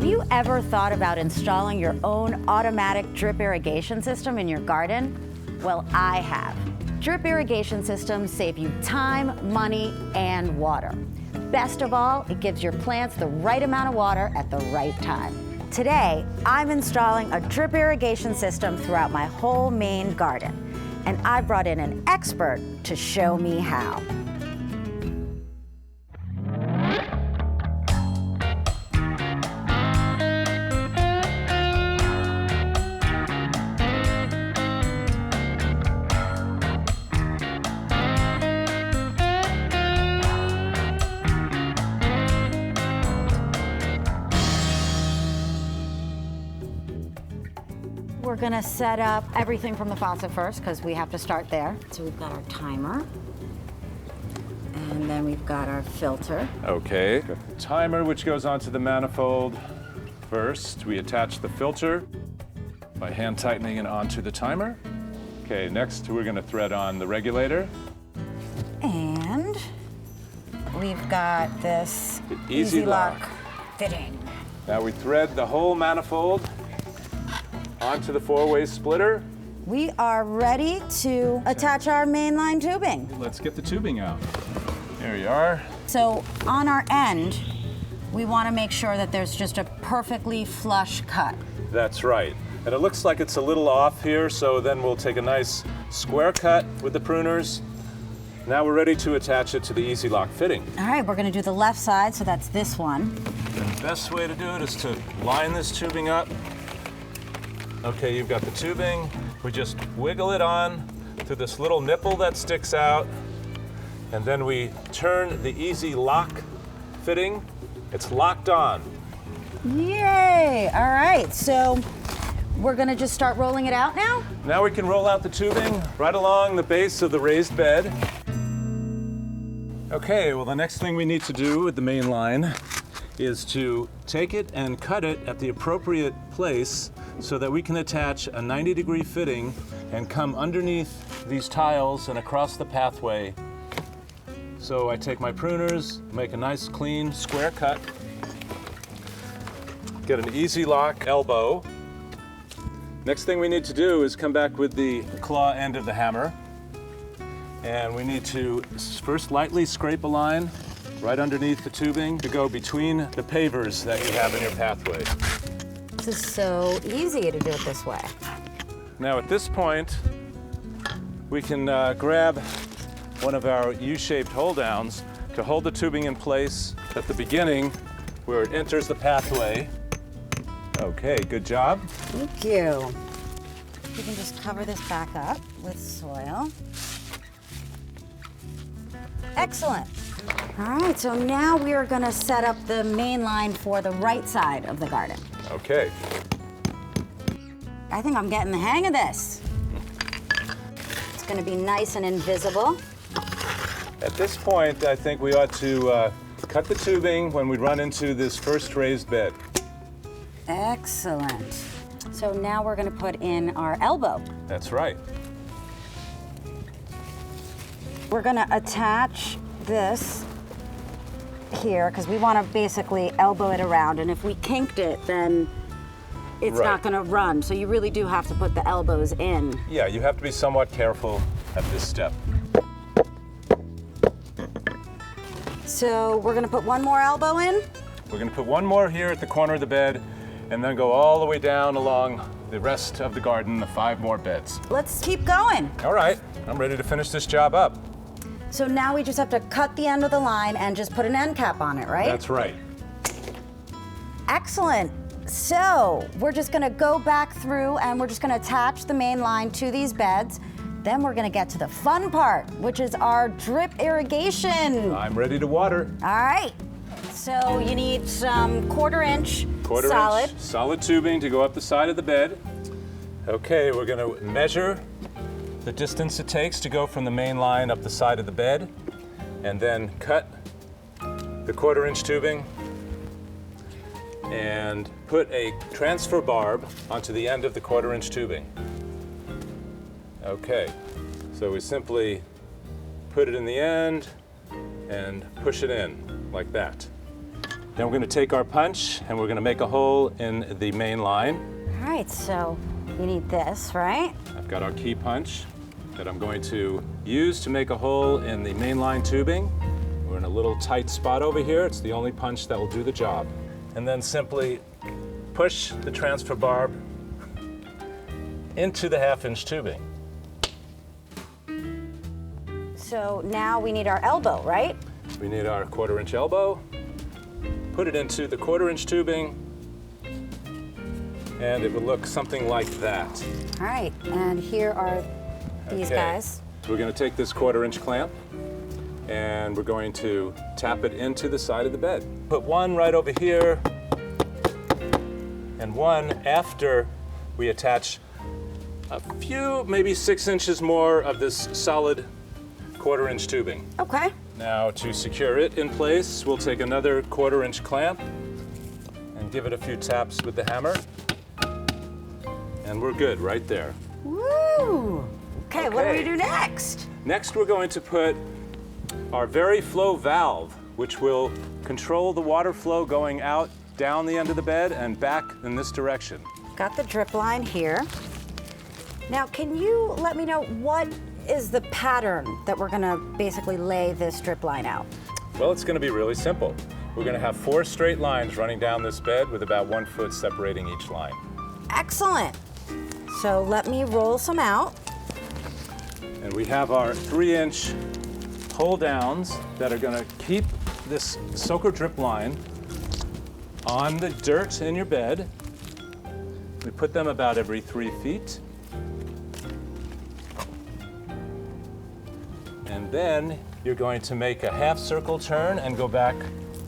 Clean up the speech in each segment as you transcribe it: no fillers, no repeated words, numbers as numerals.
Have you ever thought about installing your own automatic drip irrigation system in your garden? Well, I have. Drip irrigation systems save you time, money, and water. Best of all, it gives your plants the right amount of water at the right time. Today, I'm installing a drip irrigation system throughout my whole main garden, and I brought in an expert to show me how. We're gonna set up everything from the faucet first because we have to start there. So we've got our timer, and then we've got our filter. Okay, got the timer which goes onto the manifold. First, we attach the filter by hand tightening it onto the timer. Okay, next we're gonna thread on the regulator. And we've got this The Easy Lock fitting. Now we thread the whole manifold onto the four-way splitter. We are ready to attach our mainline tubing. Let's get the tubing out. There you are. So on our end, we want to make sure that there's just a perfectly flush cut. That's right. And it looks like it's a little off here, so then we'll take a nice square cut with the pruners. Now we're ready to attach it to the Easy Lock fitting. All right, we're going to do the left side, so that's this one. The best way to do it is to line this tubing up. Okay, you've got the tubing. We just wiggle it on through this little nipple that sticks out, and then we turn the Easy Lock fitting. It's locked on. Yay! All right, so we're gonna just start rolling it out now? Now we can roll out the tubing right along the base of the raised bed. Okay, well the next thing we need to do with the main line is to take it and cut it at the appropriate place so that we can attach a 90-degree fitting and come underneath these tiles and across the pathway. So I take my pruners, make a nice clean square cut, get an Easy Lock elbow. Next thing we need to do is come back with the claw end of the hammer, and we need to first lightly scrape a line right underneath the tubing to go between the pavers that you have in your pathway. This is so easy to do it this way. Now at this point, we can grab one of our U-shaped hold downs to hold the tubing in place at the beginning where it enters the pathway. Okay, good job. Thank you. You can just cover this back up with soil. Excellent. All right, so now we are gonna set up the main line for the right side of the garden. Okay. I think I'm getting the hang of this. It's gonna be nice and invisible. At this point, I think we ought to cut the tubing when we run into this first raised bed. Excellent. So now we're gonna put in our elbow. That's right. We're gonna attach this here because we want to basically elbow it around, and if we kinked it, then it's Right. not going to run. So you really do have to put the elbows in. Yeah, you have to be somewhat careful at this step. So we're going to put one more elbow in. We're going to put one more here at the corner of the bed and then go all the way down along the rest of the garden, the 5 more beds. Let's keep going. All right, I'm ready to finish this job up. So now we just have to cut the end of the line and just put an end cap on it, right? That's right. Excellent. So we're just gonna go back through and we're just gonna attach the main line to these beds. Then we're gonna get to the fun part, which is our drip irrigation. I'm ready to water. All right. So you need some quarter-inch solid. Solid tubing to go up the side of the bed. Okay, we're gonna measure the distance it takes to go from the main line up the side of the bed, and then cut the quarter-inch tubing and put a transfer barb onto the end of the quarter-inch tubing. Okay, so we simply put it in the end and push it in like that. Then we're going to take our punch and we're going to make a hole in the main line. All right, so you need this, right? I've got our key punch that I'm going to use to make a hole in the main line tubing. We're in a little tight spot over here. It's the only punch that will do the job. And then simply push the transfer barb into the 1/2-inch tubing. So now we need our elbow, right? We need our 1/4-inch elbow. Put it into the 1/4-inch tubing, and it would look something like that. All right, and here are these guys. So we're going to take this 1/4-inch clamp, and we're going to tap it into the side of the bed. Put one right over here, and one after we attach a few, maybe 6 inches more of this solid 1/4-inch tubing. Okay. Now to secure it in place, we'll take another 1/4-inch clamp and give it a few taps with the hammer. And we're good right there. Woo! Okay, what do we do next? Next, we're going to put our VeriFlow valve, which will control the water flow going out down the end of the bed and back in this direction. Got the drip line here. Now, can you let me know what is the pattern that we're gonna basically lay this drip line out? Well, it's gonna be really simple. We're gonna have 4 straight lines running down this bed with about 1 foot separating each line. Excellent. So let me roll some out. And we have our 3-inch pull downs that are gonna keep this soaker drip line on the dirt in your bed. We put them about every 3 feet. And then you're going to make a half circle turn and go back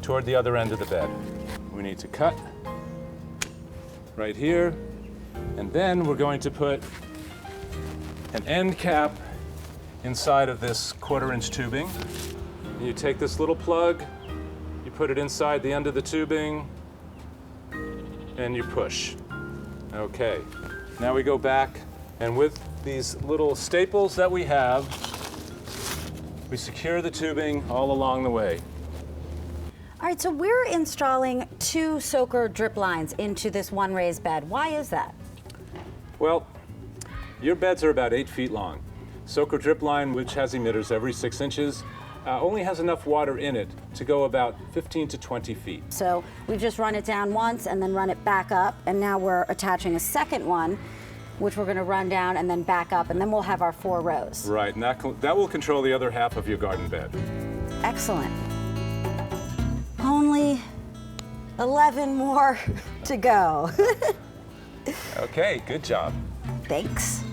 toward the other end of the bed. We need to cut right here. And then we're going to put an end cap inside of this 1/4-inch tubing. And you take this little plug, you put it inside the end of the tubing, and you push. Okay, now we go back, and with these little staples that we have, we secure the tubing all along the way. All right, so we're installing 2 soaker drip lines into this one raised bed. Why is that? Well, your beds are about 8 feet long. Soaker drip line, which has emitters every 6 inches, only has enough water in it to go about 15 to 20 feet. So we've just run it down once and then run it back up, and now we're attaching a second one, which we're gonna run down and then back up, and then we'll have our 4 rows. Right, and that will control the other half of your garden bed. Excellent. Only 11 more to go. Okay, good job. Thanks.